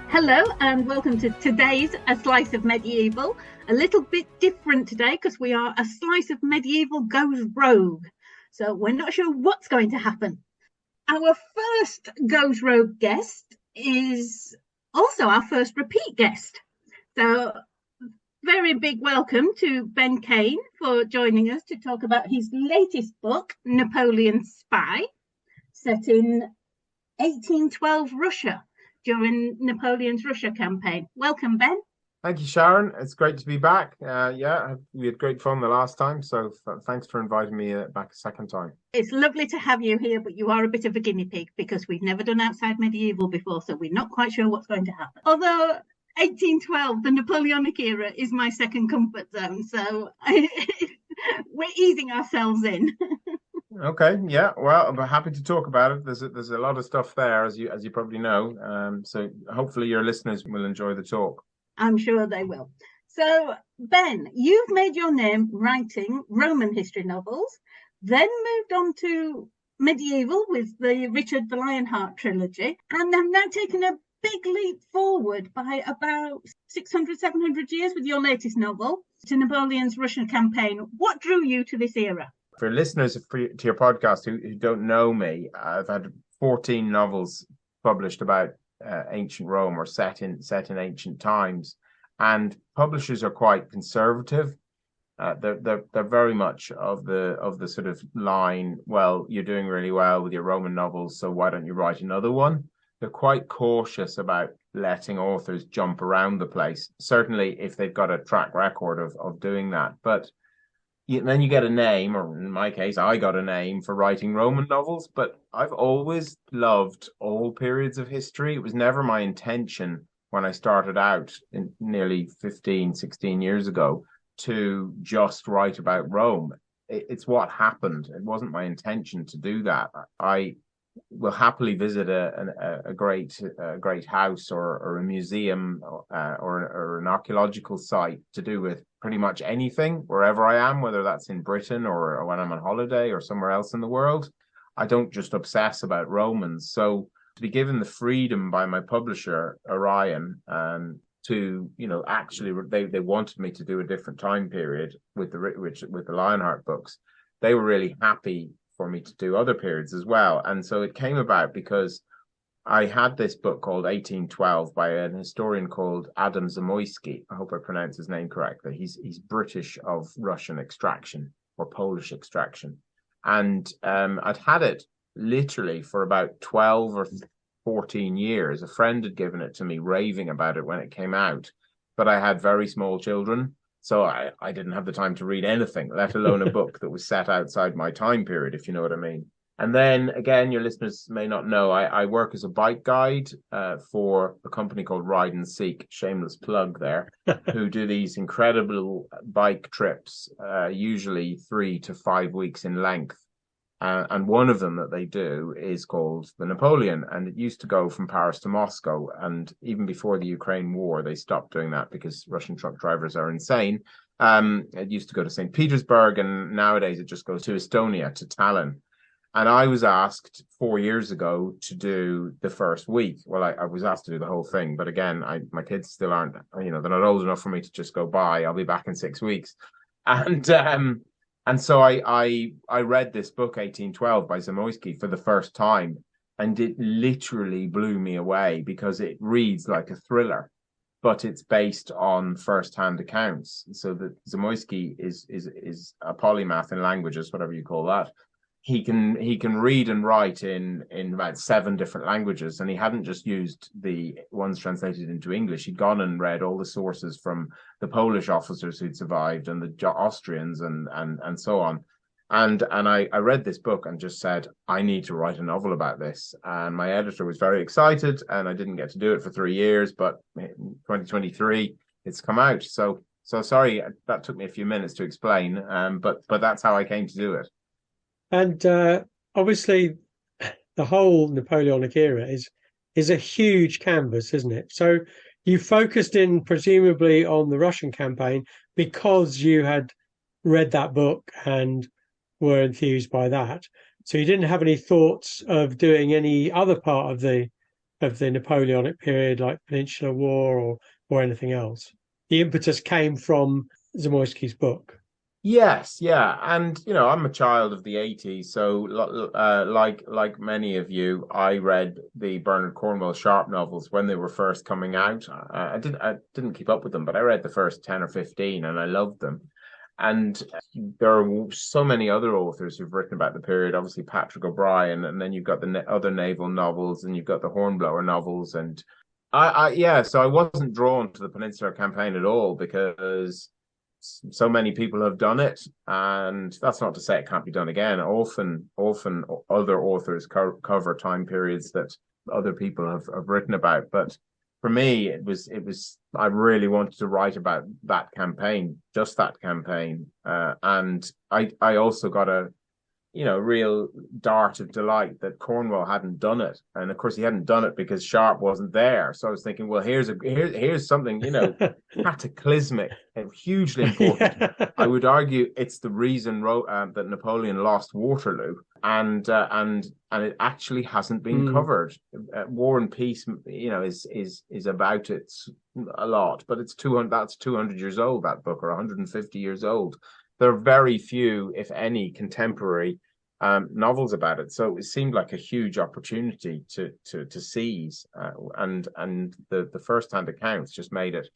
Hello and welcome to today's A Slice of Medieval. A little bit different today because we are A Slice of Medieval Goes Rogue. So we're not sure what's going to happen. Our first Goes Rogue guest is also our first repeat guest. So very big welcome to Ben Kane for joining us to talk about his latest book, Napoleon's Spy, set in 1812 Russia, during Napoleon's Russia campaign. Welcome, Ben. Thank you, Sharon. It's great to be back. We had great fun the last time, so thanks for inviting me back a second time. It's lovely to have you here, but you are a bit of a guinea pig because we've never done outside medieval before, so we're not quite sure what's going to happen. Although 1812, the Napoleonic era, is my second comfort zone, so we're easing ourselves in. Okay, yeah. Well, I'm happy to talk about it. There's a lot of stuff there, as you probably know. So hopefully your listeners will enjoy the talk. I'm sure they will. So, Ben, you've made your name writing Roman history novels, then moved on to medieval with the Richard the Lionheart trilogy, and have now taken a big leap forward by about 600, 700 years with your latest novel, to Napoleon's Russian campaign. What drew you to this era? For listeners to your podcast who don't know me, I've had 14 novels published about ancient Rome or set in ancient times, and publishers are quite conservative. They're very much of the sort of line, well, you're doing really well with your Roman novels, so why don't you write another one? They're quite cautious about letting authors jump around the place, certainly if they've got a track record of doing that. But then you get a name, or in my case, I got a name for writing Roman novels, but I've always loved all periods of history. It was never my intention when I started out nearly 15, 16 years ago to just write about Rome. It's what happened. It wasn't my intention to do that. I will happily visit a great house or a museum or an archaeological site to do with pretty much anything, wherever I am, whether that's in Britain or when I'm on holiday or somewhere else in the world. I don't just obsess about Romans. So to be given the freedom by my publisher, Orion, to, actually they wanted me to do a different time period with the Lionheart books. They were really happy for me to do other periods as well. And so it came about because I had this book called 1812 by an historian called Adam Zamoyski. I hope I pronounced his name correctly. He's British of Russian extraction or Polish extraction. And I'd had it literally for about 12 or 14 years. A friend had given it to me, raving about it when it came out. But I had very small children, so I didn't have the time to read anything, let alone a book that was set outside my time period, if you know what I mean. And then, again, your listeners may not know, I work as a bike guide for a company called Ride and Seek, shameless plug there, who do these incredible bike trips, usually 3 to 5 weeks in length. And one of them that they do is called the Napoleon, and it used to go from Paris to Moscow. And even before the Ukraine war, they stopped doing that because Russian truck drivers are insane. It used to go to St. Petersburg, and nowadays it just goes to Estonia, to Tallinn. And I was asked 4 years ago to do the first week. Well, I was asked to do the whole thing, but again, my kids still aren't, they're not old enough for me to just go by. I'll be back in 6 weeks. And so I read this book, 1812 by Zamoyski, for the first time, and it literally blew me away because it reads like a thriller, but it's based on first-hand accounts. So that Zamoyski is a polymath in languages, whatever you call that. He can read and write in about 7 different languages, and he hadn't just used the ones translated into English. He'd gone and read all the sources from the Polish officers who'd survived and the Austrians and so on. And I read this book and just said, I need to write a novel about this. And my editor was very excited, and I didn't get to do it for 3 years, but in 2023 it's come out. So sorry, that took me a few minutes to explain. But that's how I came to do it. And obviously, the whole Napoleonic era is a huge canvas, isn't it? So you focused in presumably on the Russian campaign because you had read that book and were enthused by that. So you didn't have any thoughts of doing any other part of the Napoleonic period, like Peninsular War or anything else. The impetus came from Zamoyski's book. Yes, yeah, and I'm a child of the '80s, so like many of you, I read the Bernard Cornwell Sharpe novels when they were first coming out. I didn't keep up with them, but I read the first 10 or 15, and I loved them. And there are so many other authors who've written about the period. Obviously, Patrick O'Brian, and then you've got the other naval novels, and you've got the Hornblower novels, and yeah. So I wasn't drawn to the Peninsular Campaign at all because so many people have done it, and that's not to say it can't be done again. Often other authors cover time periods that other people have written about, but for me it was I really wanted to write about that campaign, just that campaign, and I also got a real dart of delight that Cornwell hadn't done it. And of course he hadn't done it because Sharpe wasn't there. So I was thinking, well, here's something, cataclysmic and hugely important. Yeah. I would argue it's the reason that Napoleon lost Waterloo, and it actually hasn't been covered. War and Peace, is about it a lot, but it's 200. That's 200 years old, that book, or 150 years old. There are very few, if any, contemporary novels about it. So it seemed like a huge opportunity to seize, and the first-hand accounts just made it.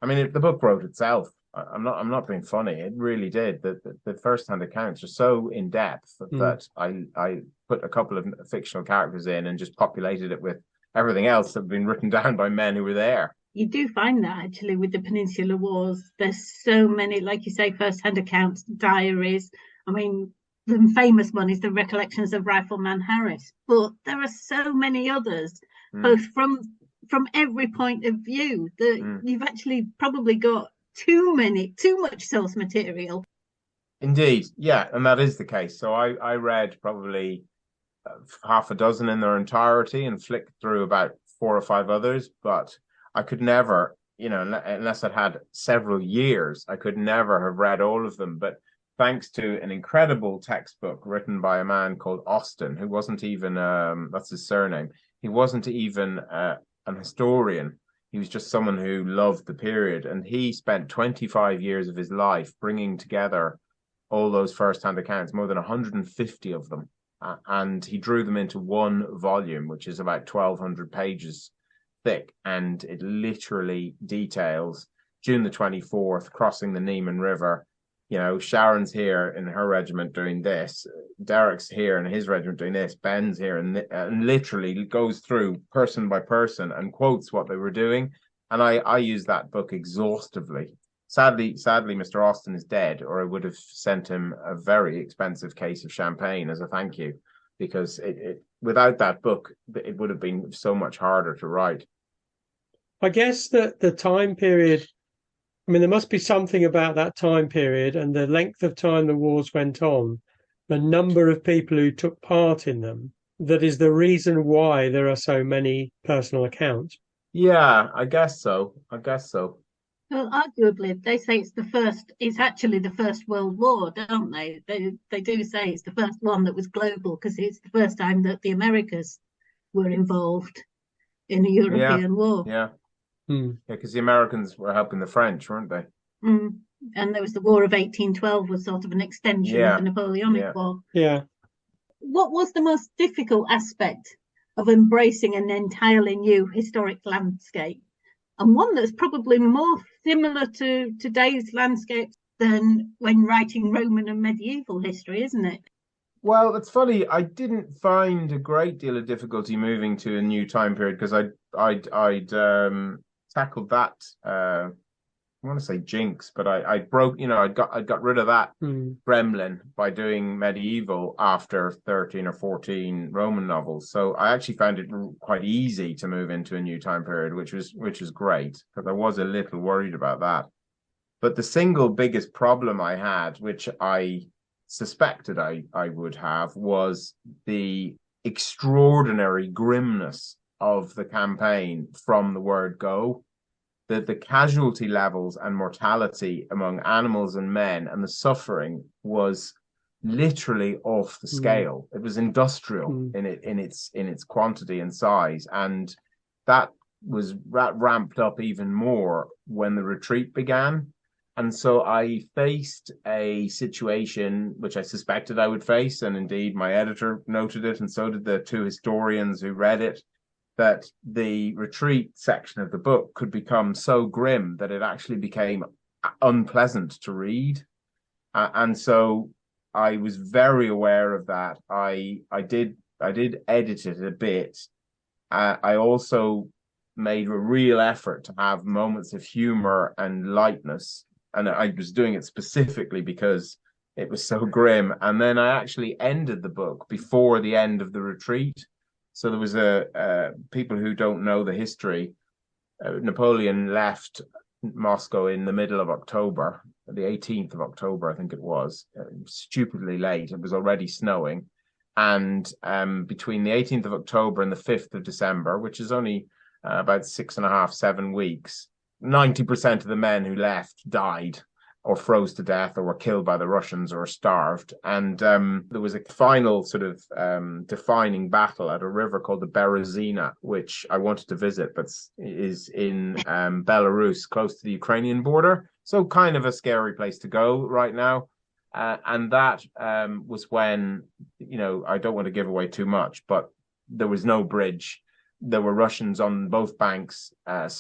I mean, the book wrote itself. I'm not being funny. It really did. The first-hand accounts are so in depth that I put a couple of fictional characters in and just populated it with everything else that had been written down by men who were there. You do find that actually with the Peninsular Wars. There's so many, like you say, first-hand accounts, diaries. I mean, the famous one is the Recollections of Rifleman Harris, but there are so many others, both from every point of view, that you've actually probably got too much source material. Indeed, yeah, and that is the case. So I read probably half a dozen in their entirety and flicked through about 4 or 5 others, but I could never, unless I'd had several years, I could never have read all of them. But thanks to an incredible textbook written by a man called Austen, who wasn't even, that's his surname, he wasn't even an historian. He was just someone who loved the period. And he spent 25 years of his life bringing together all those first-hand accounts, more than 150 of them. And he drew them into one volume, which is about 1,200 pages thick, and it literally details June the 24th, crossing the Niemen River. Sharon's here in her regiment doing this, Derek's here in his regiment doing this, Ben's here, and literally goes through person by person and quotes what they were doing. And I use that book exhaustively. Sadly, Mr. Austen is dead, or I would have sent him a very expensive case of champagne as a thank you, because without that book, it would have been so much harder to write. I guess that the time period, I mean, there must be something about that time period and the length of time the wars went on, the number of people who took part in them, that is the reason why there are so many personal accounts. Yeah, I guess so. Well, arguably, they say it's actually the First World War, don't they? They do say it's the first one that was global because it's the first time that the Americas were involved in a European war. Yeah. Yeah, because the Americans were helping the French, weren't they? And there was the War of 1812 was sort of an extension of the Napoleonic War. Yeah. What was the most difficult aspect of embracing an entirely new historic landscape? And one that's probably more similar to today's landscapes than when writing Roman and medieval history, isn't it? Well, it's funny. I didn't find a great deal of difficulty moving to a new time period because I'd tackled that want to say jinx, but I broke, I got rid of that gremlin by doing medieval after 13 or 14 Roman novels. So I actually found it quite easy to move into a new time period, which was great, because I was a little worried about that. But the single biggest problem I had, which I suspected I would have, was the extraordinary grimness of the campaign from the word go. The casualty levels and mortality among animals and men and the suffering was literally off the scale. It was industrial in its quantity and size, and that ramped up even more when the retreat began. And so I faced a situation which I suspected I would face, and indeed my editor noted it, and so did the two historians who read it, that the retreat section of the book could become so grim that it actually became unpleasant to read. And so I was very aware of that. I did edit it a bit. I also made a real effort to have moments of humor and lightness. And I was doing it specifically because it was so grim. And then I actually ended the book before the end of the retreat. So there was people who don't know the history. Napoleon left Moscow in the middle of October, the 18th of October, I think it was, stupidly late. It was already snowing. And between the 18th of October and the 5th of December, which is only about 6.5, 7 weeks, 90% of the men who left died or froze to death or were killed by the Russians or starved. And there was a final sort of defining battle at a river called the Berezina, which I wanted to visit, but is in Belarus, close to the Ukrainian border. So kind of a scary place to go right now. And that was when, I don't want to give away too much, but there was no bridge. There were Russians on both banks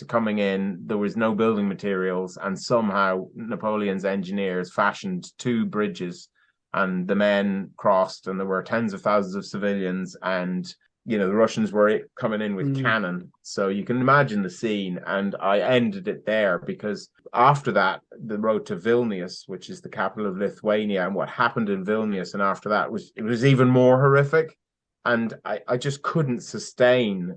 coming in. There was no building materials. And somehow Napoleon's engineers fashioned 2 bridges, and the men crossed, and there were tens of thousands of civilians. And, the Russians were coming in with cannon. So you can imagine the scene. And I ended it there because after that, the road to Vilnius, which is the capital of Lithuania, and what happened in Vilnius and after that it was even more horrific. And I just couldn't sustain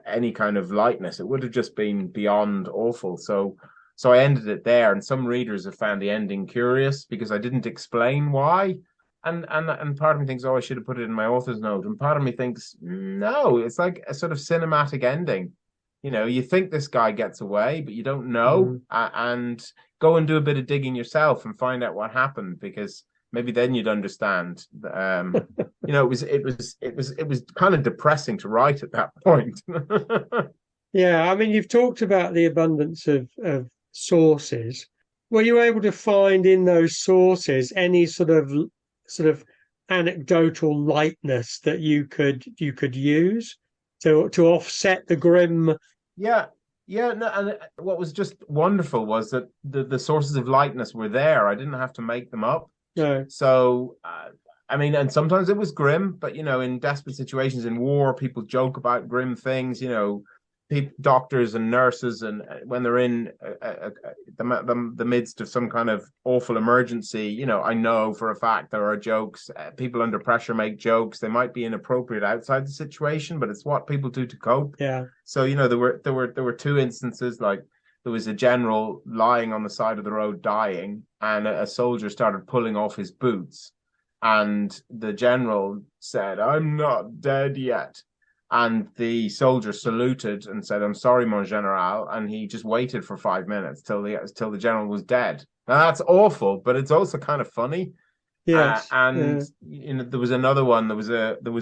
any kind of lightness. It would have just been beyond awful. So I ended it there. And some readers have found the ending curious because I didn't explain why. And part of me thinks, I should have put it in my author's note. And part of me thinks, no, it's like a sort of cinematic ending. You think this guy gets away, but you don't know. And go and do a bit of digging yourself and find out what happened, because maybe then you'd understand. It was kind of depressing to write at that point. Yeah, I mean, you've talked about the abundance of sources. Were you able to find in those sources any sort of anecdotal lightness that you could use to offset the grim? Yeah. No, and what was just wonderful was that the sources of lightness were there. I didn't have to make them up. No. So, and sometimes it was grim, but, in desperate situations in war, people joke about grim things, doctors and nurses, and when they're in the midst of some kind of awful emergency, I know for a fact there are jokes. People under pressure make jokes. They might be inappropriate outside the situation, but it's what people do to cope. Yeah. So, there were 2 instances, like there was a general lying on the side of the road dying, and a soldier started pulling off his boots, and the general said, "I'm not dead yet." And the soldier saluted and said, "I'm sorry, mon général," and he just waited for 5 minutes till the general was dead. Now that's awful, but it's also kind of funny. Yes. There was another one. There was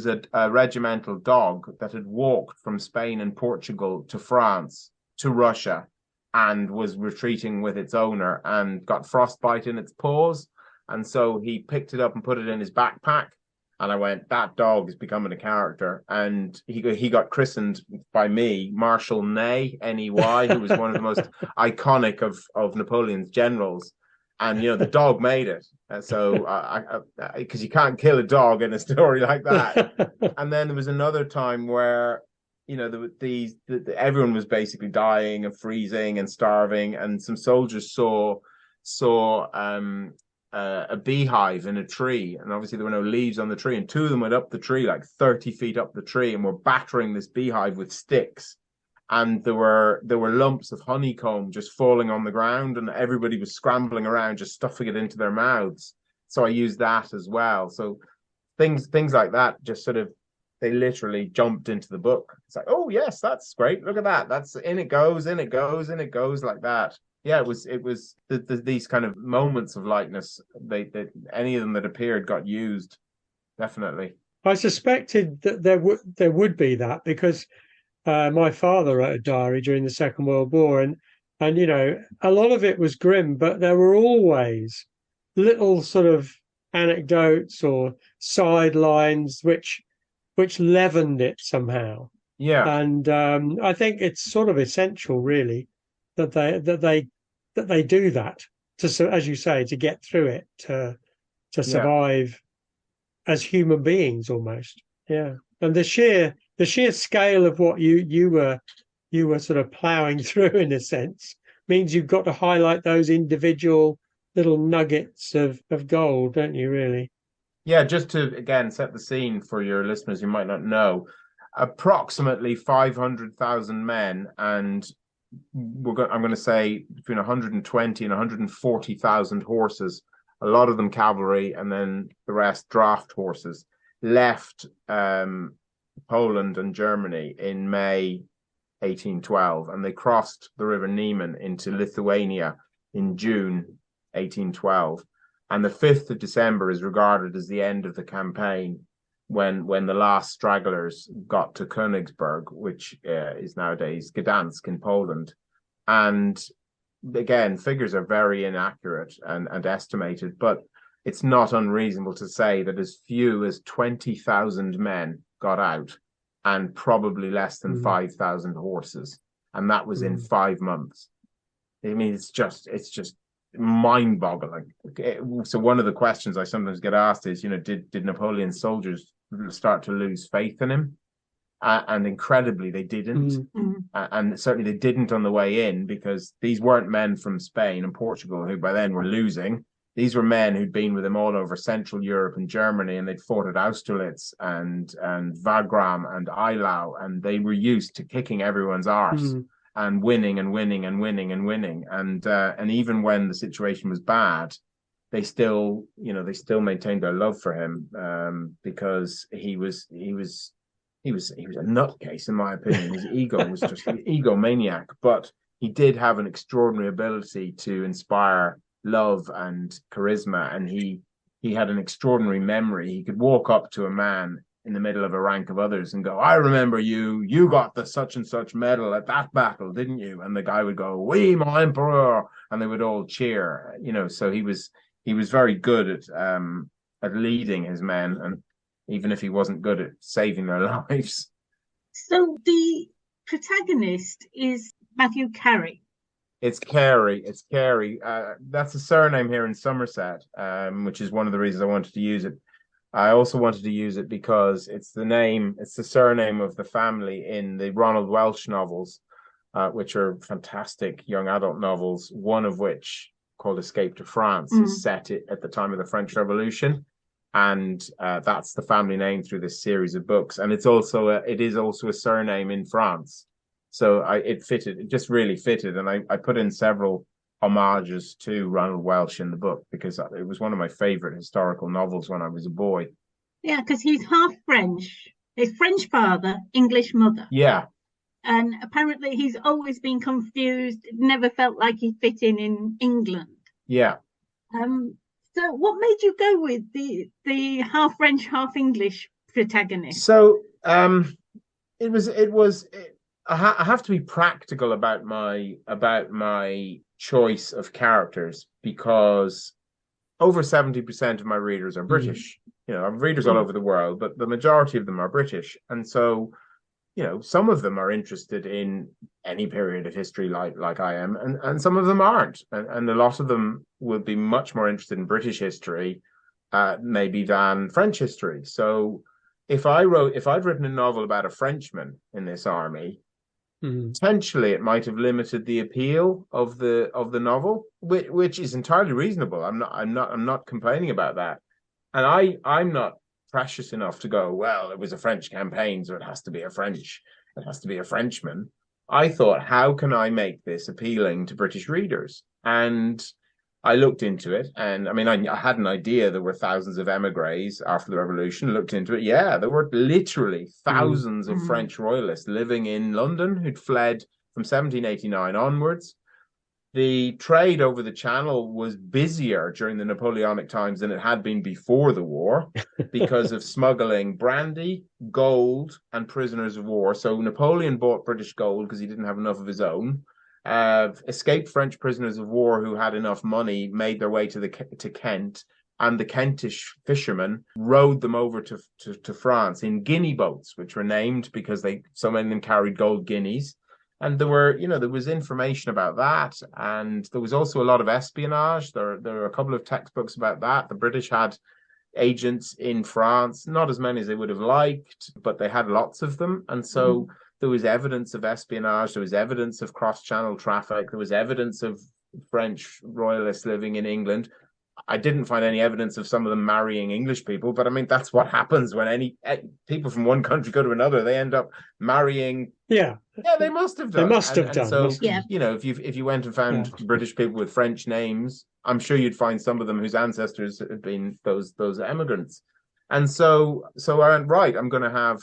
a regimental dog that had walked from Spain and Portugal to France to Russia, and was retreating with its owner, and got frostbite in its paws, and so he picked it up and put it in his backpack. And I went, that dog is becoming a character. And he got christened by me, Marshal Ney, N-E-Y, who was one of the most iconic of Napoleon's generals. And, the dog made it. So, because you can't kill a dog in a story like that. And then there was another time where everyone was basically dying and freezing and starving, and some soldiers saw a beehive in a tree, and obviously there were no leaves on the tree, and two of them went up the tree, like 30 feet up the tree, and were battering this beehive with sticks. And there were lumps of honeycomb just falling on the ground, and everybody was scrambling around, just stuffing it into their mouths. So I used that as well. So things like that just sort of, they literally jumped into the book. It's like, oh yes, that's great. Look at that. That's in it goes, in it goes, in it goes, like that. Yeah, it was these kind of moments of likeness. They any of them that appeared got used, definitely. I suspected that there would be that because my father wrote a diary during the Second World War, and a lot of it was grim, but there were always little sort of anecdotes or sidelines which leavened it somehow. Yeah, And I think it's sort of essential, really, that they do that as you say, to get through it, to survive as human beings almost. Yeah, and the sheer scale of what you were sort of ploughing through, in a sense, means you've got to highlight those individual little nuggets of gold, don't you, really? yeah. Just to again set the scene for your listeners who might not know, approximately 500,000 men, and I'm going to say between 120 and 140,000 horses, a lot of them cavalry, and then the rest draft horses, left Poland and Germany in May 1812, and they crossed the River Niemen into Lithuania in June 1812. And the 5th of December is regarded as the end of the campaign, when the last stragglers got to Königsberg, which is nowadays Gdansk in Poland. And again, figures are very inaccurate and estimated, but it's not unreasonable to say that as few as 20,000 men got out, and probably less than 5,000 horses. And that was in 5 months. I mean, it's just mind-boggling. So one of the questions I sometimes get asked is, did Napoleon's soldiers start to lose faith in him? And incredibly, they didn't. And certainly they didn't on the way in, because these weren't men from Spain and Portugal who by then were losing. These were men who'd been with him all over Central Europe and Germany, and they'd fought at Austerlitz and Wagram and Eylau, and they were used to kicking everyone's arse and winning and winning and winning and winning. And even when the situation was bad, they still maintained their love for him, because he was a nutcase, in my opinion. His ego was just an egomaniac, but he did have an extraordinary ability to inspire love and charisma, and he had an extraordinary memory. He could walk up to a man in the middle of a rank of others and go, "I remember you got the such and such medal at that battle, didn't you?" And the guy would go, "Oui, mon empereur," and they would all cheer. So he was very good at leading his men, and even if he wasn't good at saving their lives. So the protagonist is Matthew Carey. It's Carey. That's a surname here in Somerset, which is one of the reasons I wanted to use it. I also wanted to use it because it's the surname of the family in the Ronald Welsh novels, which are fantastic young adult novels, one of which, called Escape to France, is set at the time of the French Revolution. And that's the family name through this series of books. And it is also a surname in France. So it just really fitted. And I put in several homages to Ronald Welsh in the book, because it was one of my favorite historical novels when I was a boy. Yeah, because he's half French. His French father, English mother. Yeah. And apparently he's always been confused, never felt like he fit in England. Yeah. So what made you go with the half French, half English protagonist? So it was I have to be practical about my choice of characters, because over 70% of my readers are British. I have readers all over the world, but the majority of them are British. And so, some of them are interested in any period of history like I am, and some of them aren't. And a lot of them will be much more interested in British history, maybe, than French history. So if I'd written a novel about a Frenchman in this army, potentially it might have limited the appeal of the novel, which is entirely reasonable. I'm not complaining about that. And I'm not precious enough to go, well, it was a French campaign, so it has to be a Frenchman. I thought, how can I make this appealing to British readers? And I looked into it, and I mean, I had an idea there were thousands of emigres after the revolution. Looked into it, yeah, there were literally thousands of French royalists living in London who'd fled from 1789 onwards. The trade over the Channel was busier during the Napoleonic times than it had been before the war because of smuggling brandy, gold, and prisoners of war. So Napoleon bought British gold because he didn't have enough of his own. Escaped French prisoners of war who had enough money made their way to Kent, and the Kentish fishermen rowed them over to France in guinea boats, which were named because so many of them carried gold guineas. And there was information about that, and there was also a lot of espionage. There were a couple of textbooks about that. The British had agents in France, not as many as they would have liked, but they had lots of them, and so there was evidence of espionage. There was evidence of cross-channel traffic. There was evidence of French royalists living in England. I didn't find any evidence of some of them marrying English people, but I mean, that's what happens when any people from one country go to another. They end up marrying. Yeah, they must have done. They must have done. So, if you went and found British people with French names, I'm sure you'd find some of them whose ancestors had been those immigrants. And so I went, right, I'm going to have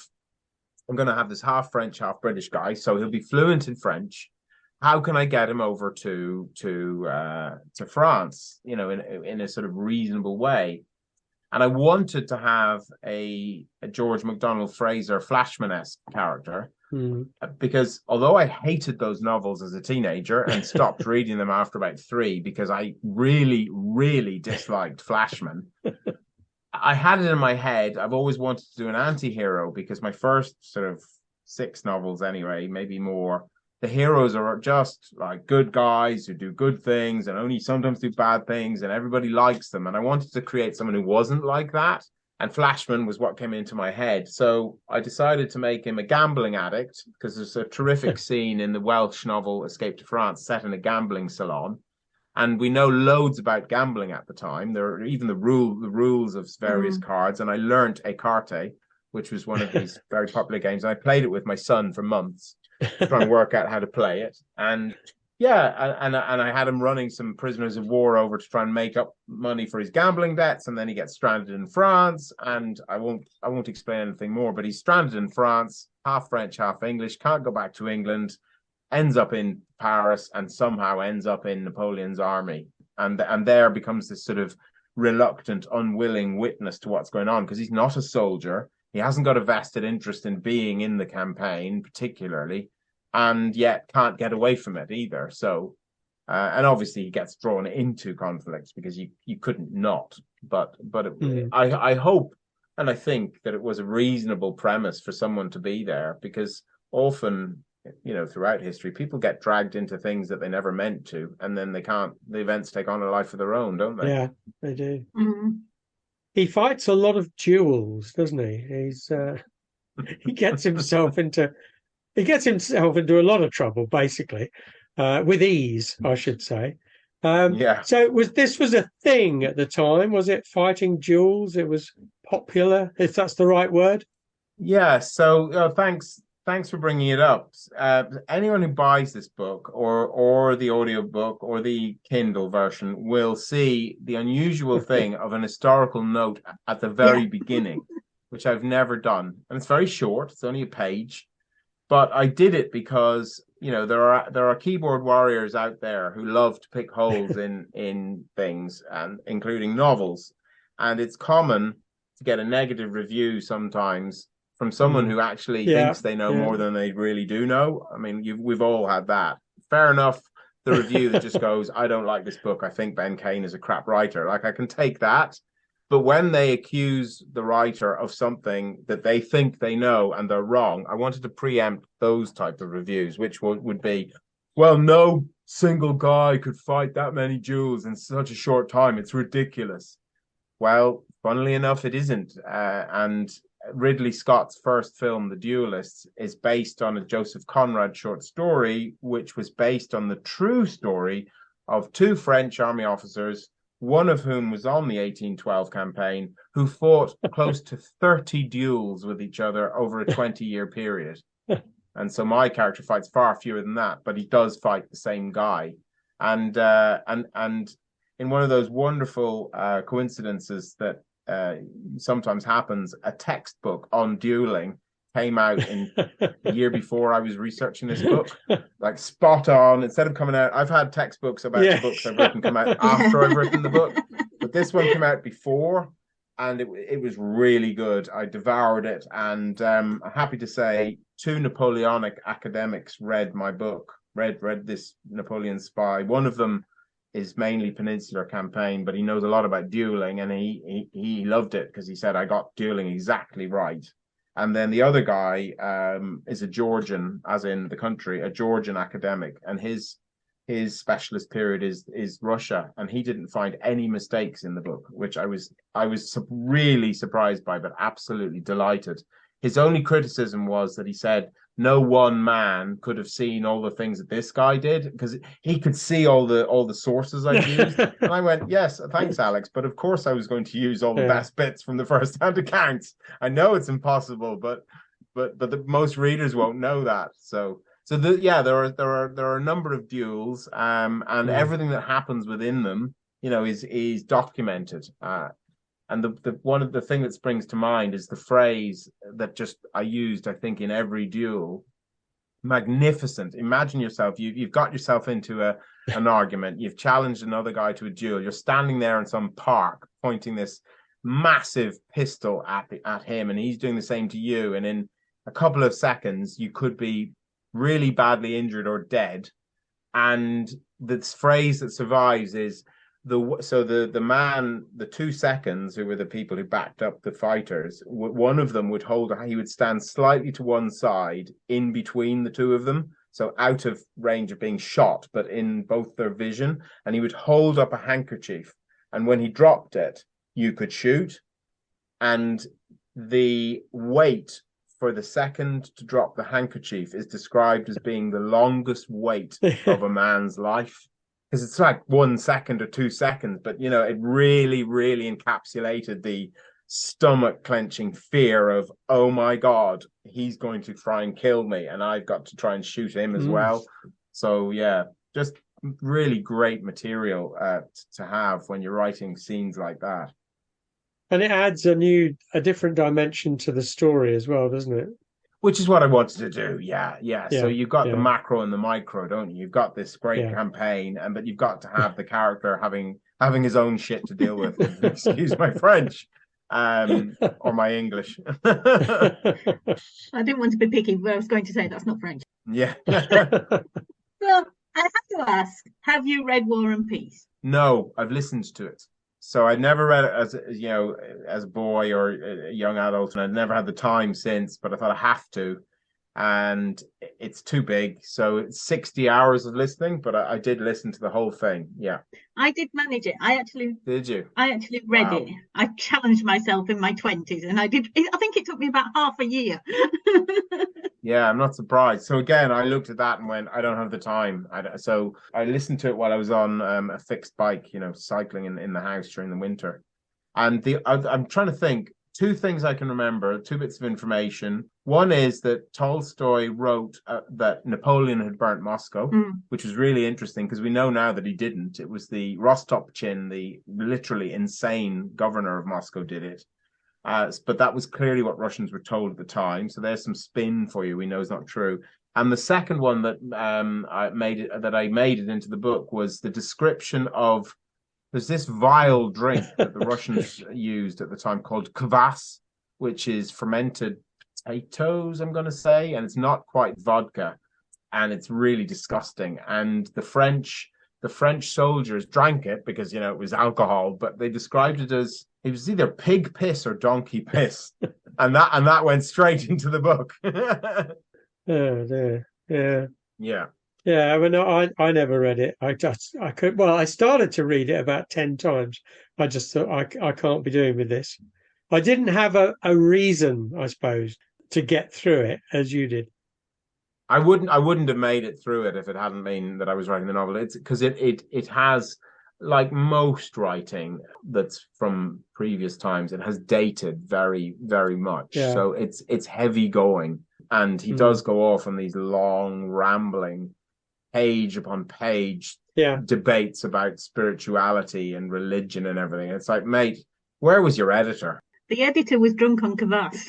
this half French, half British guy. So he'll be fluent in French. How can I get him over to France, in a sort of reasonable way? And I wanted to have a George MacDonald Fraser Flashman-esque character, because although I hated those novels as a teenager and stopped reading them after about 3 because I really, really disliked Flashman, I had it in my head. I've always wanted to do an anti-hero because my first sort of 6 novels anyway, maybe more, the heroes are just like good guys who do good things and only sometimes do bad things, and everybody likes them. And I wanted to create someone who wasn't like that. And Flashman was what came into my head. So I decided to make him a gambling addict, because there's a terrific scene in the Welsh novel Escape to France set in a gambling salon. And we know loads about gambling at the time. There are even the rules of various cards. And I learnt écarté, which was one of these very popular games. And I played it with my son for months, trying to work out how to play it. And I had him running some prisoners of war over to try and make up money for his gambling debts, and then he gets stranded in France. And I won't explain anything more, but he's stranded in France, half French, half English, can't go back to England, ends up in Paris, and somehow ends up in Napoleon's army, and there becomes this sort of reluctant, unwilling witness to what's going on, because he's not a soldier. He hasn't got a vested interest in being in the campaign, particularly, and yet can't get away from it either. So, and obviously he gets drawn into conflicts because you couldn't not. But I hope and I think that it was a reasonable premise for someone to be there, because often, throughout history, people get dragged into things that they never meant to, and then the events take on a life of their own, don't they? Yeah, they do. He fights a lot of duels, doesn't he? He gets himself into a lot of trouble, basically, with ease, I should say. So this was a thing at the time, was it? Fighting duels, it was popular, if that's the right word. Yeah. So thanks for bringing it up. Anyone who buys this book or the audiobook or the Kindle version will see the unusual thing of an historical note at the very beginning, which I've never done. And it's very short. It's only a page. But I did it because, there are keyboard warriors out there who love to pick holes in things, and including novels. And it's common to get a negative review sometimes from someone who actually thinks they know more than they really do know. I mean, we've all had that. Fair enough. The review that just goes, I don't like this book. I think Ben Kane is a crap writer. Like, I can take that. But when they accuse the writer of something that they think they know and they're wrong, I wanted to preempt those type of reviews, which would be, well, no single guy could fight that many duels in such a short time. It's ridiculous. Well, funnily enough, it isn't. And Ridley Scott's first film, The Duelists, is based on a Joseph Conrad short story, which was based on the true story of two French army officers, one of whom was on the 1812 campaign, who fought close to 30 duels with each other over a 20-year period. And so my character fights far fewer than that, but he does fight the same guy. And in one of those wonderful coincidences that sometimes happens, a textbook on dueling came out in the year before I was researching this book, like spot on. Instead of coming out, I've had textbooks about the books I've written come out after I've written the book, but this one came out before, and it was really good. I devoured it, and I'm happy to say 2 Napoleonic academics read my book, read this Napoleon Spy. One of them is mainly Peninsular Campaign, but he knows a lot about dueling, and he loved it because he said I got dueling exactly right. And then the other guy is a Georgian, as in the country, a Georgian academic, and his specialist period is Russia, and he didn't find any mistakes in the book, which I was really surprised by, but absolutely delighted. His only criticism was that he said no one man could have seen all the things that this guy did, because he could see all the sources I used. And I went, yes, thanks, Alex, but of course I was going to use all the best bits from the first-hand accounts. I know it's impossible, but most readers won't know that. There are a number of duels, and everything that happens within them, is documented. And the one of the thing that springs to mind is the phrase that I used, I think, in every duel. Magnificent. Imagine yourself, you've got yourself into an argument, you've challenged another guy to a duel, you're standing there in some park pointing this massive pistol at him, and he's doing the same to you, and in a couple of seconds you could be really badly injured or dead. And this phrase that survives is the 2 seconds, who were the people who backed up the fighters, one of them he would stand slightly to one side in between the two of them, so out of range of being shot, but in both their vision, and he would hold up a handkerchief, and when he dropped it, you could shoot. And the wait for the second to drop the handkerchief is described as being the longest wait of a man's life. Because it's like 1 second or 2 seconds, but it really, really encapsulated the stomach clenching fear of, oh my God, he's going to try and kill me, and I've got to try and shoot him as well. So yeah, just really great material to have when you're writing scenes like that. And it adds a different dimension to the story as well, doesn't it? Which is what I wanted to do. Yeah. So you've got the macro and the micro, don't you? You've got this great campaign, but you've got to have the character having his own shit to deal with. Excuse my French, or my English. I didn't want to be picky, but I was going to say that's not French. Yeah. Well, I have to ask: have you read War and Peace? No, I've listened to it. So I'd never read it as a boy or a young adult, and I'd never had the time since, but I thought I have to. And it's too big. So it's 60 hours of listening, but I did listen to the whole thing. Yeah. I did manage it. Did you? I actually read it. I challenged myself in my 20s, and I think it took me about half a year. Yeah, I'm not surprised. So again, I looked at that and went, I don't have the time. So I listened to it while I was on a fixed bike, cycling in the house during the winter. And I'm trying to think, 2 things I can remember, 2 bits of information. One is that Tolstoy wrote that Napoleon had burnt Moscow, which was really interesting because we know now that he didn't. It was the Rostopchin, the literally insane governor of Moscow, did it. But that was clearly what Russians were told at the time. So there's some spin for you. We know is not true. And the second one that I made it into the book was the description of, there's this vile drink that the Russians used at the time called kvass, which is fermented potatoes, I'm going to say, and it's not quite vodka, and it's really disgusting. And the French soldiers drank it because it was alcohol, but they described it as, it was either pig piss or donkey piss, and that went straight into the book. Oh dear. Yeah. Yeah. Yeah, I mean, I never read it. I started to read it about 10 times. I just thought I can't be doing with this. I didn't have a reason, I suppose, to get through it as you did. I wouldn't have made it through it if it hadn't been that I was writing the novel. It's because it has, like most writing that's from previous times, it has dated very, very much. Yeah. So it's heavy going. And he does go off on these long, rambling, page upon page debates about spirituality and religion and everything. It's like, mate, where was your editor? The editor was drunk on kvass.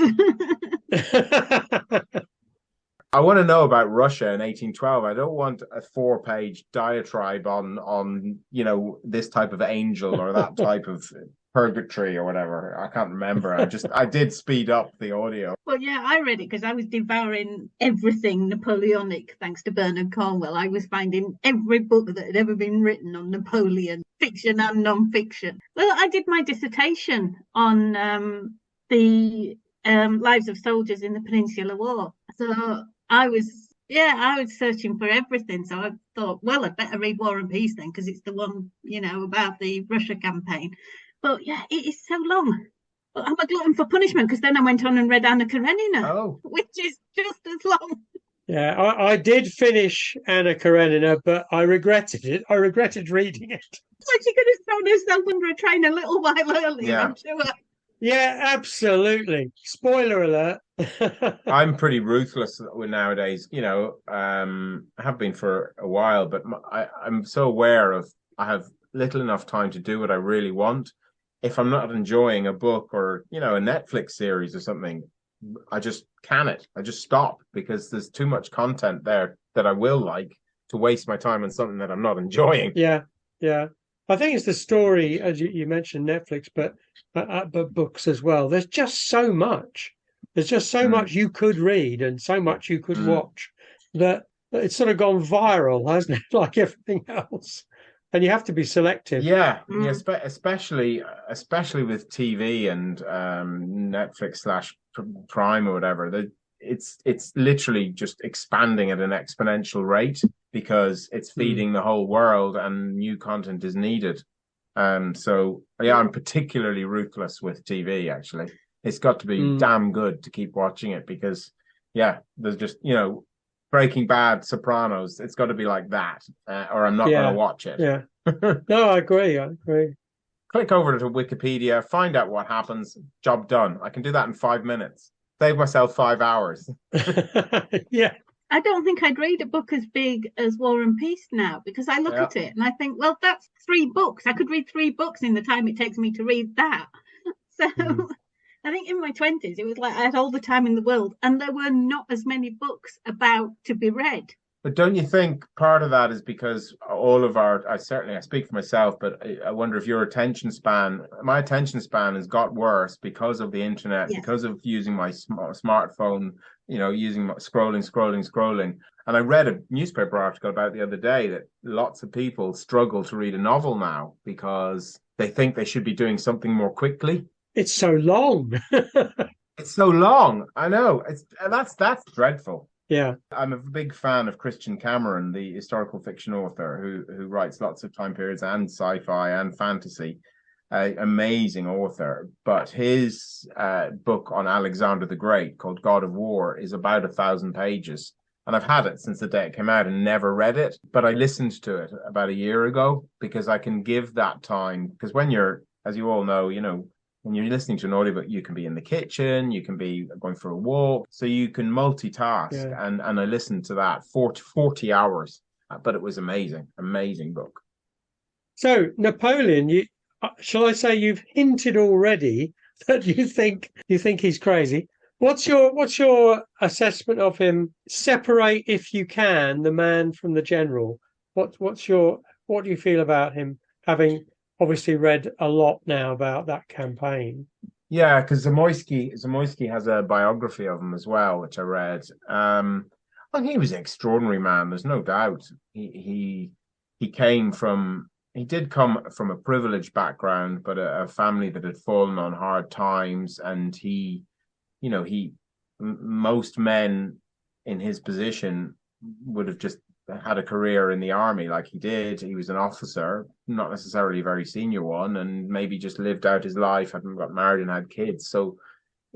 I want to know about Russia in 1812. I don't want a 4-page diatribe on this type of angel or that type of purgatory or whatever. I can't remember. I did speed up the audio. Well, yeah, I read it because I was devouring everything Napoleonic, thanks to Bernard Cornwell. I was finding every book that had ever been written on Napoleon, fiction and non-fiction. Well, I did my dissertation on the lives of soldiers in the Peninsular War. So I was searching for everything. So I thought, well, I'd better read War and Peace then, because it's the one, about the Russia campaign. But yeah, it is so long. But I'm a glutton for punishment, because then I went on and read Anna Karenina, which is just as long. Yeah, I did finish Anna Karenina, but I regretted it. I regretted reading it. So she could have thrown herself under a train a little while earlier, I'm sure. Yeah, absolutely. Spoiler alert. I'm pretty ruthless nowadays, I have been for a while, but I'm so aware of I have little enough time to do what I really want. If I'm not enjoying a book or, a Netflix series or something, I just I just stop, because there's too much content there that I will like to waste my time on something that I'm not enjoying. Yeah. I think it's the story, as you mentioned, Netflix, but books as well. There's just so much. There's just so much you could read and so much you could watch that it's sort of gone viral, hasn't it? Like everything else. And you have to be selective. Yeah, especially with TV and Netflix / Prime or whatever. It's literally just expanding at an exponential rate, because it's feeding the whole world and new content is needed. So yeah, I'm particularly ruthless with TV, actually. It's got to be damn good to keep watching it, because there's just, Breaking Bad, Sopranos, it's got to be like that, or I'm not going to watch it. Yeah. No, I agree. Click over to Wikipedia, find out what happens, job done. I can do that in 5 minutes. Save myself 5 hours. Yeah. I don't think I'd read a book as big as War and Peace now, because I look at it and I think, well, that's 3 books. I could read 3 books in the time it takes me to read that. So I think in my 20s, it was like I had all the time in the world, and there were not as many books about to be read. But don't you think part of that is because all of I speak for myself, but I wonder if my attention span has got worse because of the internet, because of using my smartphone, using scrolling. And I read a newspaper article about the other day that lots of people struggle to read a novel now because they think they should be doing something more quickly. It's so long. It's so long. I know. That's dreadful. Yeah. I'm a big fan of Christian Cameron, the historical fiction author who writes lots of time periods and sci-fi and fantasy. Amazing author. But his book on Alexander the Great, called God of War, is about 1,000 pages. And I've had it since the day it came out and never read it. But I listened to it about a year ago, because I can give that time. Because when you're, as you all know, when you're listening to an audiobook, you can be in the kitchen, you can be going for a walk, so you can multitask. Yeah. And I listened to that 40 hours, but it was amazing book. So Napoleon, shall I say you've hinted already that you think he's crazy? What's your assessment of him? Separate, if you can, the man from the general. What do you feel about him, having obviously read a lot now about that campaign? Yeah, because Zamoyski has a biography of him as well, which I read. I think he was an extraordinary man. There's no doubt. He did come from a privileged background, but a family that had fallen on hard times, and most men in his position would have just had a career in the army like he did. He was an officer, not necessarily a very senior one, and maybe just lived out his life, hadn't got married and had kids. So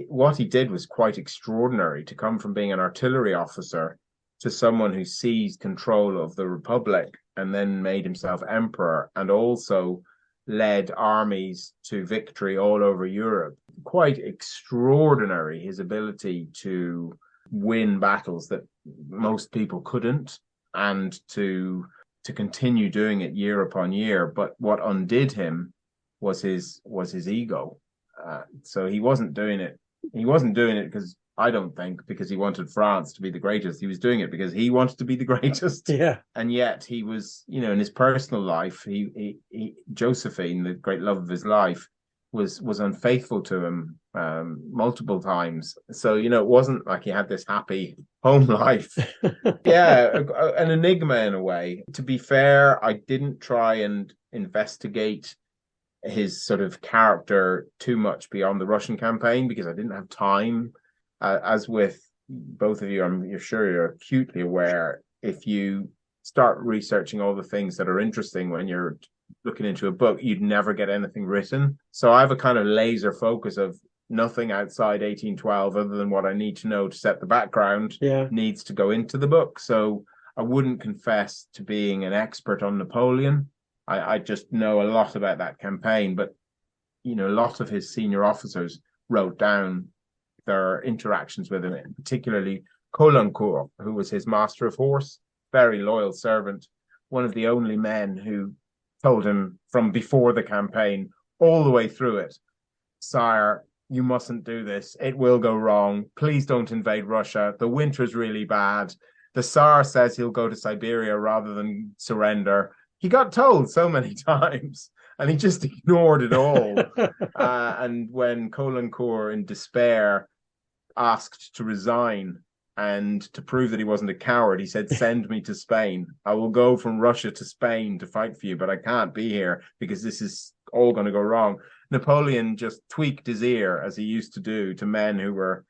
what he did was quite extraordinary, to come from being an artillery officer to someone who seized control of the Republic and then made himself emperor, and also led armies to victory all over Europe. Quite extraordinary, his ability to win battles that most people couldn't, and to continue doing it year upon year. But what undid him was his ego. So he wasn't doing it. He wasn't doing it because, I don't think, because he wanted France to be the greatest. He was doing it because he wanted to be the greatest. Yeah. And yet he was, in his personal life, he Josephine, the great love of his life, was unfaithful to him multiple times. So, it wasn't like he had this happy home life. Yeah, an enigma in a way. To be fair, I didn't try and investigate his sort of character too much beyond the Russian campaign, because I didn't have time. As with both of you, you're sure you're acutely aware, if you start researching all the things that are interesting when you're looking into a book, you'd never get anything written. So I have a kind of laser focus of nothing outside 1812, other than what I need to know to set the background, needs to go into the book. So I wouldn't confess to being an expert on Napoleon. I just know a lot about that campaign, but a lot of his senior officers wrote down their interactions with him, particularly Caulaincourt, who was his master of horse, very loyal servant, one of the only men who told him from before the campaign all the way through it, "Sire, you mustn't do this. It will go wrong. Please don't invade Russia. The winter's really bad. The Tsar says he'll go to Siberia rather than surrender." He got told so many times, and he just ignored it all. And when Caulaincourt, in despair, asked to resign and to prove that he wasn't a coward, he said, "Send me to Spain. I will go from Russia to Spain to fight for you, but I can't be here because this is all going to go wrong." Napoleon just tweaked his ear, as he used to do, to men who were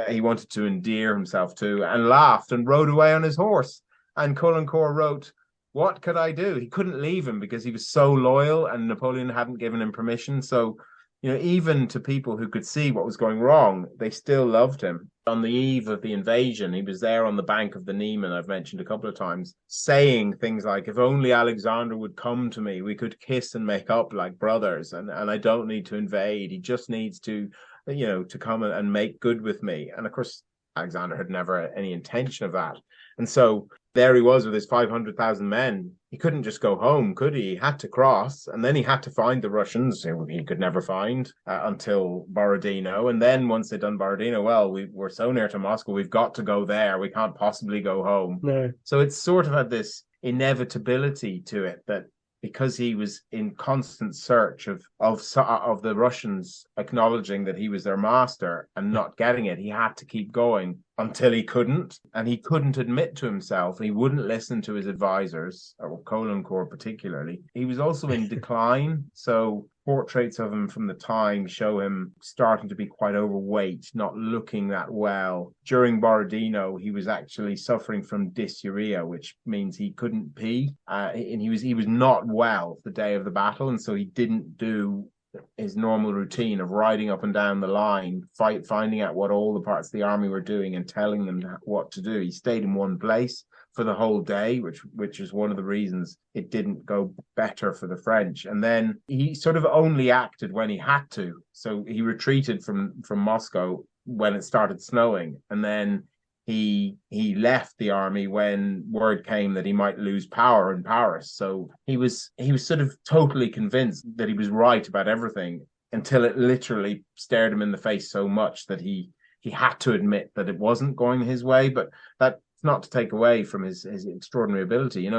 he wanted to endear himself to, and laughed and rode away on his horse. And Caulaincourt wrote, "What could I do?" He couldn't leave him because he was so loyal, and Napoleon hadn't given him permission. So, even to people who could see what was going wrong, they still loved him. On the eve of the invasion, he was there on the bank of the Niemen, I've mentioned a couple of times, saying things like, "If only Alexander would come to me, we could kiss and make up like brothers, and I don't need to invade. He just needs to, to come and make good with me." And of course, Alexander had never any intention of that. And so there he was with his 500,000 men. He couldn't just go home, could he? He had to cross, and then he had to find the Russians, who he could never find until Borodino. And then once they'd done Borodino, well, we're so near to Moscow, we've got to go there. We can't possibly go home. No. So it's sort of had this inevitability to it, that because he was in constant search of the Russians acknowledging that he was their master and not getting it, he had to keep going until he couldn't. And he couldn't admit to himself, he wouldn't listen to his advisors, or Caulaincourt particularly. He was also in decline. So portraits of him from the time show him starting to be quite overweight, not looking that well. During Borodino, he was actually suffering from dysuria, which means he couldn't pee, and he was not well the day of the battle, and so he didn't do his normal routine of riding up and down the line, finding out what all the parts of the army were doing and telling them what to do. He stayed in one place for the whole day, which is one of the reasons it didn't go better for the French. And then he sort of only acted when he had to. So he retreated from Moscow when it started snowing, and then he left the army when word came that he might lose power in Paris. So he was sort of totally convinced that he was right about everything, until it literally stared him in the face so much that he had to admit that it wasn't going his way. But that's not to take away from his extraordinary ability.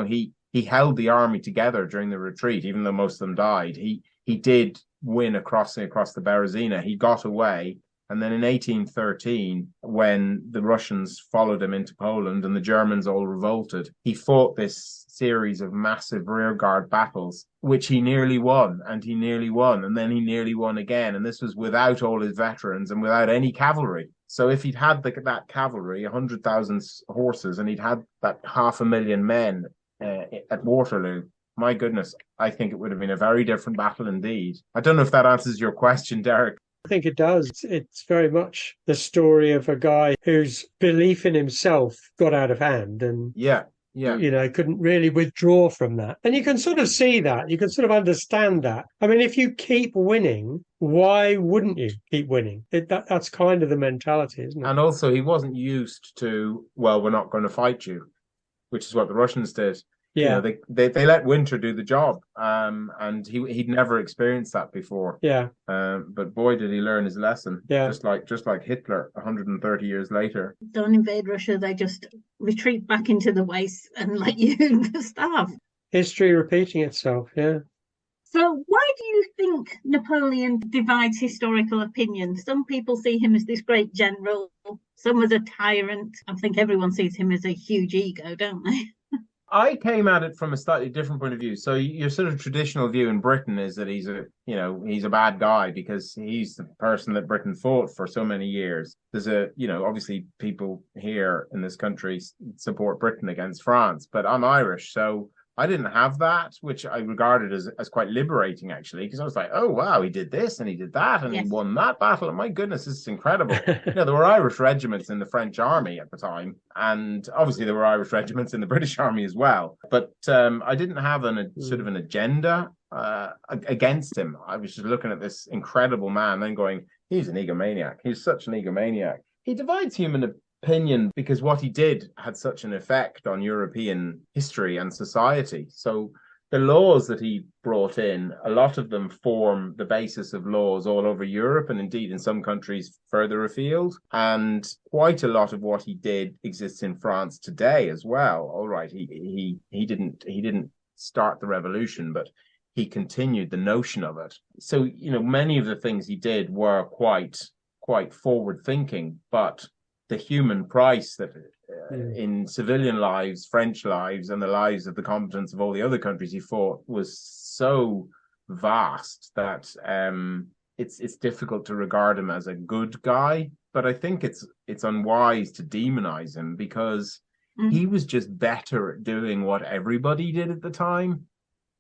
He held the army together during the retreat, even though most of them died. He did win across the Berezina. He got away. And then in 1813, when the Russians followed him into Poland and the Germans all revolted, he fought this series of massive rearguard battles, which he nearly won, and he nearly won, and then he nearly won again. And this was without all his veterans and without any cavalry. So if he'd had that cavalry, 100,000 horses, and he'd had that 500,000 men at Waterloo, my goodness, I think it would have been a very different battle indeed. I don't know if that answers your question, Derek. I think it does. It's very much the story of a guy whose belief in himself got out of hand and Yeah. couldn't really withdraw from that. And you can sort of see that. You can sort of understand that. I mean, if you keep winning, why wouldn't you keep winning? That's kind of the mentality, isn't it? And also, he wasn't used to, well, we're not going to fight you, which is what the Russians did. Yeah. They let Winter do the job, and he'd never experienced that before. Yeah. But boy, did he learn his lesson. Yeah. Just like Hitler 130 years later. Don't invade Russia. They just retreat back into the wastes and let you starve. History repeating itself. Yeah. So why do you think Napoleon divides historical opinion? Some people see him as this great general, some as a tyrant. I think everyone sees him as a huge ego, don't they? I came at it from a slightly different point of view. So your sort of traditional view in Britain is that he's a bad guy because he's the person that Britain fought for so many years. There's obviously people here in this country support Britain against France, but I'm Irish, so I didn't have that, which I regarded as quite liberating, actually, because I was like, oh, wow, he did this and he did that and he won that battle. And my goodness, this is incredible. There were Irish regiments in the French army at the time. And obviously there were Irish regiments in the British army as well. But I didn't have sort of an agenda against him. I was just looking at this incredible man and going, he's an egomaniac. He's such an egomaniac. He divides human opinion because what he did had such an effect on European history and society. So the laws that he brought in, a lot of them form the basis of laws all over Europe and indeed in some countries further afield. And quite a lot of what he did exists in France today as well. All right, he didn't start the revolution, but he continued the notion of it. So, many of the things he did were quite forward thinking, but the human price that in civilian lives, French lives, and the lives of the combatants of all the other countries he fought was so vast that it's difficult to regard him as a good guy. But I think it's unwise to demonize him because he was just better at doing what everybody did at the time.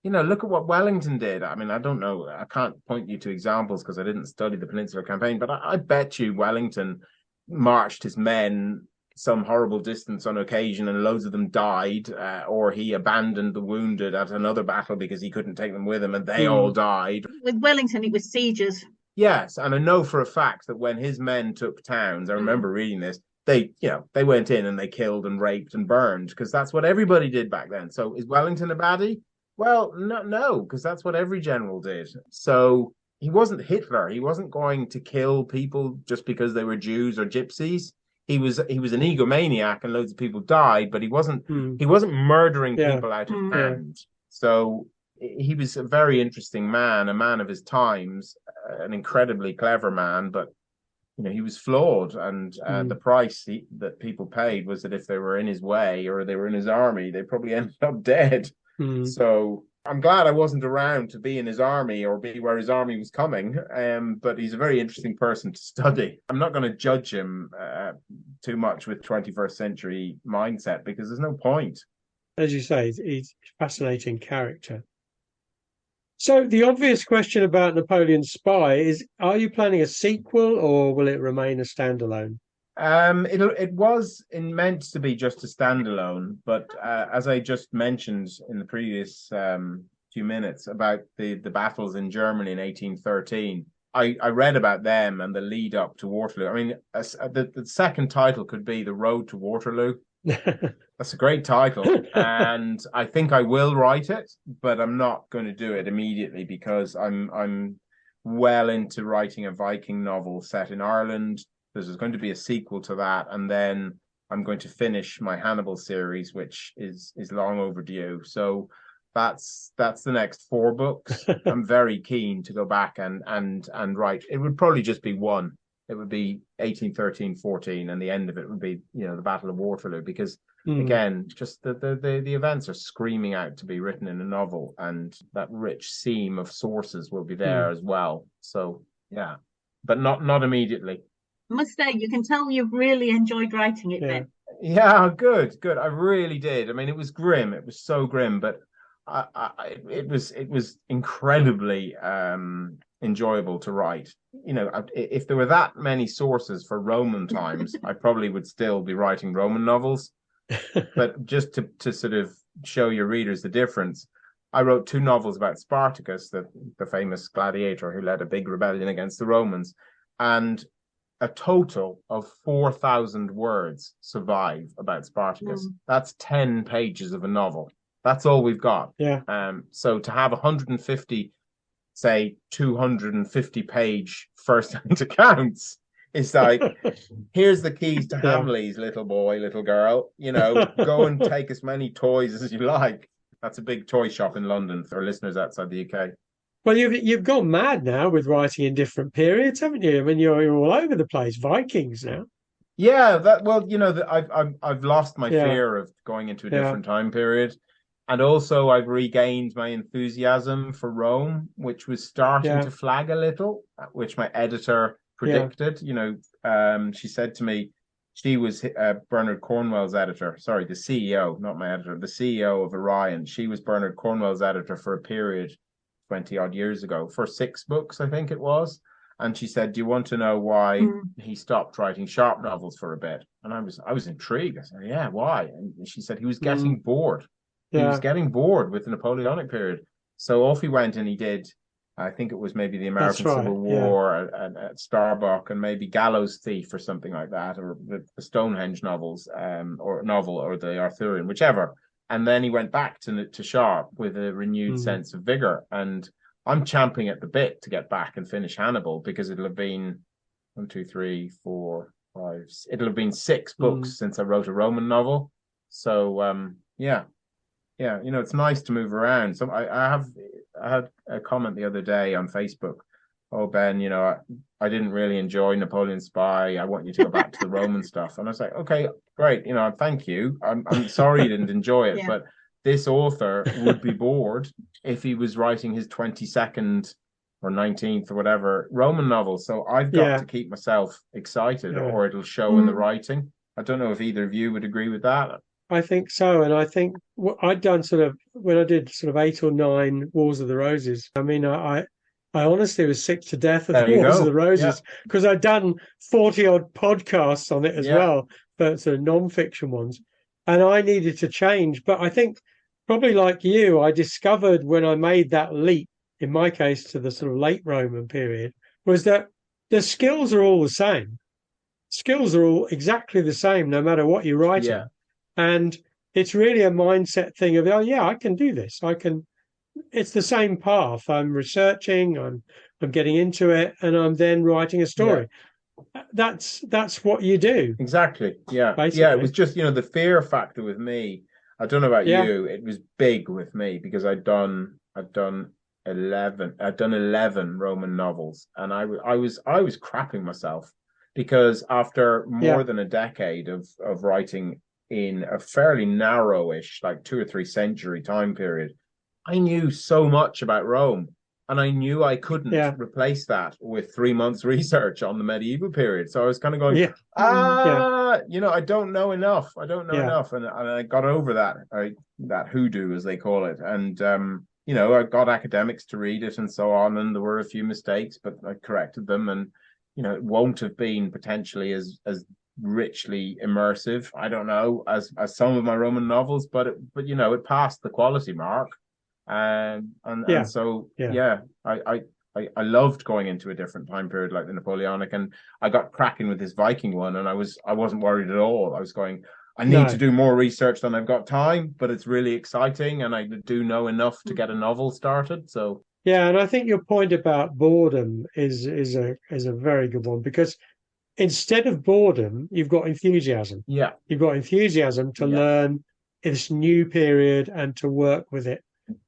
Look at what Wellington did. I mean, I don't know. I can't point you to examples because I didn't study the Peninsular Campaign, but I bet you Wellington marched his men some horrible distance on occasion and loads of them died, or he abandoned the wounded at another battle because he couldn't take them with him and they all died. With Wellington, it was sieges. Yes, and I know for a fact that when his men took towns, I remember reading this, they went in and they killed and raped and burned because that's what everybody did back then. So is Wellington a baddie? Well, no, because that's what every general did. So he wasn't Hitler. He wasn't going to kill people just because they were Jews or gypsies. He was an egomaniac, and loads of people died. But he wasn't murdering people out of hand. So he was a very interesting man, a man of his times, an incredibly clever man. But he was flawed, and the price that people paid was that if they were in his way or they were in his army, they probably ended up dead. So I'm glad I wasn't around to be in his army or be where his army was coming, but he's a very interesting person to study. I'm not going to judge him too much with 21st century mindset because there's no point. As you say, he's a fascinating character. So the obvious question about Napoleon's Spy is, are you planning a sequel or will it remain a standalone? It was meant to be just a standalone, but as I just mentioned in the previous few minutes about the battles in Germany in 1813, I read about them and the lead up to Waterloo. I mean, the second title could be The Road to Waterloo. That's a great title, and I think I will write it, but I'm not going to do it immediately because I'm well into writing a Viking novel set in Ireland. There's going to be a sequel to that, and then I'm going to finish my Hannibal series, which is long overdue. So that's the next 4 books. I'm very keen to go back and write. It would probably just be one. It would be 1813-14, and the end of it would be the Battle of Waterloo, because again, just the events are screaming out to be written in a novel, and that rich seam of sources will be there as well. So yeah, but not immediately. must say, you can tell you've really enjoyed writing it, Yeah. Ben. Yeah, good, good. I really did. I mean, it was grim. It was so grim, but it was incredibly enjoyable to write. You know, if there were that many sources for Roman times, I probably would still be writing Roman novels. But just to sort of show your readers the difference, I wrote two novels about Spartacus, the famous gladiator who led a big rebellion against the Romans, and a total of 4,000 words survive about Spartacus. That's 10 pages of a novel. That's all we've got. Yeah. So to have 150, say 250 page first-hand accounts, it's like, here's the keys to Hamley's, little boy, little girl. You know, go and take as many toys as you like. That's a big toy shop in London for listeners outside the UK. Well, you've gone mad now with writing in different periods, haven't you? I mean, you're all over the place. Vikings now. Yeah, you know, I've lost my fear of going into a different time period, and also I've regained my enthusiasm for Rome, which was starting to flag a little, which my editor predicted. You know, she said to me, she was Bernard Cornwell's editor. Sorry, the CEO, not my editor, the CEO of Orion. She was Bernard Cornwell's editor for a period 20 odd years ago for 6 books, I think it was. And she said, "Do you want to know why he stopped writing sharp novels for a bit?" And I was intrigued. I said, "Yeah, why?" And she said he was getting bored. He was getting bored with the Napoleonic period. So off he went and he did, I think it was maybe the American Civil War, and Starbuck, and maybe Gallows Thief or something like that, or the Stonehenge novels, or the Arthurian, whichever. And then he went back to sharp with a renewed sense of vigor. And I'm champing at the bit to get back and finish Hannibal, because it'll have been 1, 2, 3, 4, 5. It'll have been 6 books since I wrote a Roman novel. So yeah, you know, it's nice to move around. So I had a comment the other day on Facebook. "Oh, Ben, you know, I didn't really enjoy Napoleon Spy. I want you to go back to the Roman stuff." And I was like, "Okay, great. You know, thank you. I'm sorry you didn't enjoy it, but this author would be bored if he was writing his 22nd or 19th or whatever Roman novel. So I've got to keep myself excited, or it'll show in the writing." I don't know if either of you would agree with that. I think so. And I think what I'd done when I did sort of 8 or 9 Wars of the Roses, I mean, I honestly was sick to death of the Wars of the Roses, because I'd done 40 odd podcasts on it as well, but sort of non-fiction ones. And I needed to change. But I think probably like you, I discovered when I made that leap, in my case, to the sort of late Roman period, was that the skills are all the same. Skills are all exactly the same, no matter what you're writing. Yeah. And it's really a mindset thing of, oh, yeah, I can do this. It's the same path. I'm researching, I'm getting into it, and I'm then writing a story. That's what you do. Exactly. Yeah. Basically. Yeah. It was just, you know, the fear factor with me. I don't know about you. It was big with me because I'd done 11 Roman novels, and I was crapping myself, because after more than a decade of writing in a fairly narrowish, like 2 or 3 century time period, I knew so much about Rome, and I knew I couldn't replace that with 3 months research on the medieval period. So I was kind of going, you know, I don't know enough. And I got over that hoodoo, as they call it. And, you know, I got academics to read it and so on, and there were a few mistakes, but I corrected them. And, you know, it won't have been potentially as richly immersive, I don't know, as some of my Roman novels, but you know, it passed the quality mark. And so I loved going into a different time period like the Napoleonic, and I got cracking with this Viking one, and I wasn't worried at all. I was going, I need to do more research than I've got time, but it's really exciting, and I do know enough to get a novel started. So yeah, and I think your point about boredom is a very good one, because instead of boredom, you've got enthusiasm. Yeah. You've got enthusiasm to learn this new period and to work with it.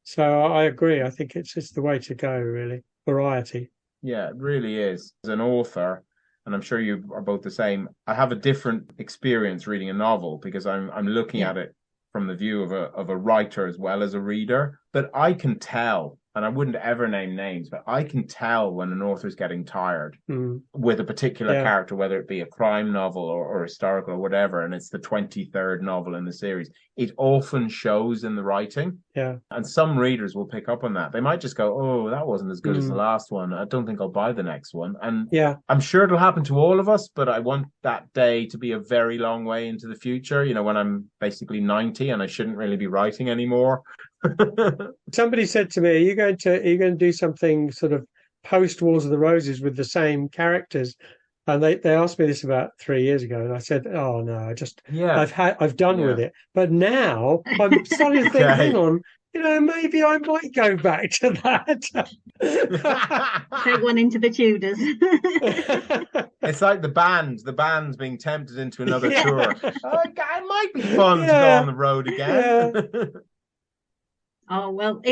So I agree. I think it's the way to go, really. Variety. Yeah, it really is. As an author, and I'm sure you are both the same, I have a different experience reading a novel, because I'm looking at it from the view of a writer as well as a reader. But I can tell and I wouldn't ever name names, but I can tell when an author's getting tired with a particular character, whether it be a crime novel or historical or whatever, and it's the 23rd novel in the series. It often shows in the writing. Yeah. And some readers will pick up on that. They might just go, oh, that wasn't as good as the last one. I don't think I'll buy the next one. And I'm sure it'll happen to all of us, but I want that day to be a very long way into the future, you know, when I'm basically 90 and I shouldn't really be writing anymore. Somebody said to me, are you going to do something sort of post Wars of the Roses with the same characters? And they asked me this about 3 years ago, and I said, "Oh no, I've done with it." But now I'm starting to think, hang on, you know, maybe I might go back to that. Take one into the Tudors. It's like the band's being tempted into another tour. Oh, it might be fun to go on the road again. Oh, well,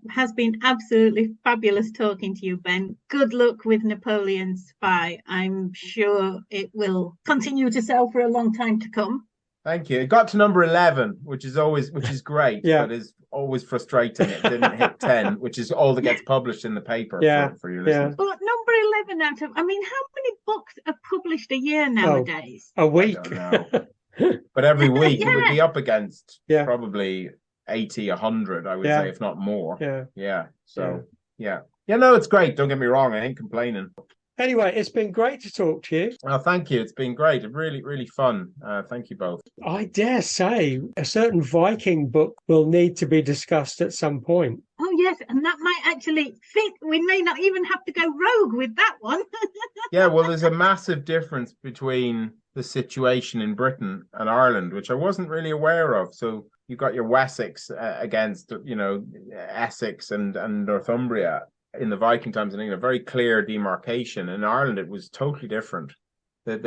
has been absolutely fabulous talking to you, Ben. Good luck with Napoleon Spy. I'm sure it will continue to sell for a long time to come. Thank you. It got to number 11, which is great, but is always frustrating. It didn't hit 10, which is all that gets published in the paper for your listeners. But number 11 out of, I mean, how many books are published a year nowadays? A week. I don't know. But every week it would be up against probably 80, 100, I would say, if not more. No, it's great. Don't get me wrong. I ain't complaining. Anyway, it's been great to talk to you. Oh, thank you. It's been great. Really, really fun. Thank you both. I dare say a certain Viking book will need to be discussed at some point. Oh, yes. And that might actually fit. We may not even have to go rogue with that one. Yeah, well, there's a massive difference between the situation in Britain and Ireland, which I wasn't really aware of. So you've got your Wessex against, you know, Essex and Northumbria in the Viking times in England, very clear demarcation. In Ireland, it was totally different. They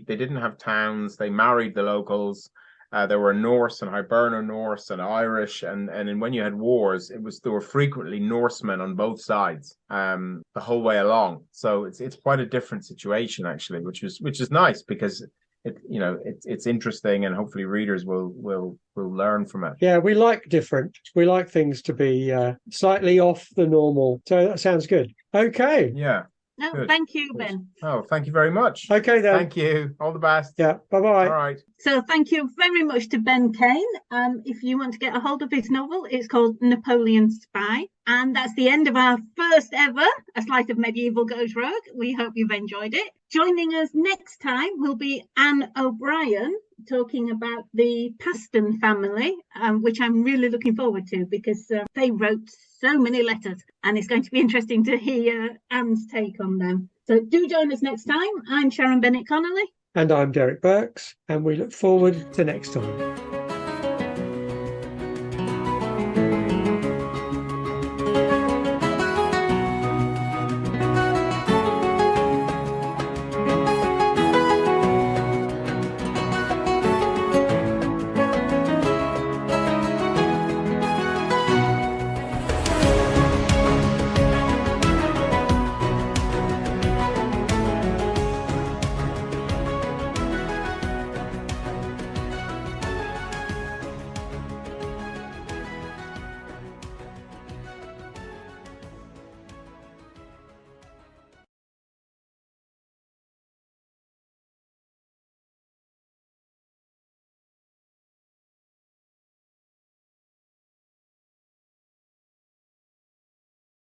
didn't have towns. They married the locals. There were Norse and Hiberno Norse and Irish, and when you had wars, there were frequently Norsemen on both sides the whole way along. So it's quite a different situation actually, which is nice because it's interesting, and hopefully readers will learn from it. Yeah, we like different. We like things to be slightly off the normal. So that sounds good. Okay. Yeah. No, good. Thank you, Ben. Oh, thank you very much. Okay, then. Thank you. All the best. Yeah. Bye-bye. All right. So thank you very much to Ben Kane. If you want to get a hold of his novel, it's called Napoleon Spy. And that's the end of our first ever A Slice of Medieval Goes Rogue. We hope you've enjoyed it. Joining us next time will be Anne O'Brien, talking about the Paston family, which I'm really looking forward to because they wrote so many letters, and it's going to be interesting to hear Anne's take on them. So do join us next time. I'm Sharon Bennett Connolly. And I'm Derek Birks, and we look forward to next time.